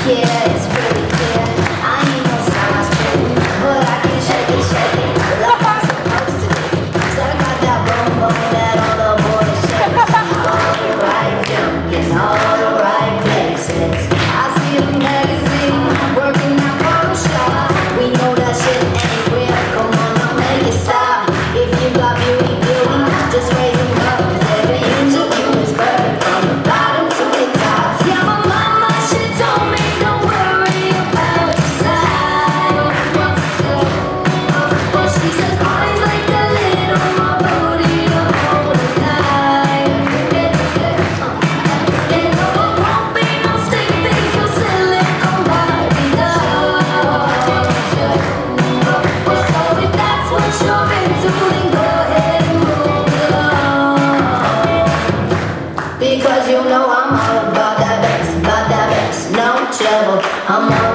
Yeah, it's pretty clear. I ain't no size two, but I can shake it like I'm supposed to. 'Cause I got that boom boom that all the boys shake. All the right junk in all the right places. I see the magazine working out Photoshop. We know that shit ain't real. Come on, now make it stop. If you got beauty, just raise them up. 'Cause every inch of you is perfect from the bottom to the top. Yeah, my mama, she told me don't worry about the size. Well, she says boys like a little more booty the whole night. And no, it won't be no stick figure silicone Barbie doll. So if that's what you're into, then go ahead and move along. Because you know I'm all about that bass, no trouble. I'm on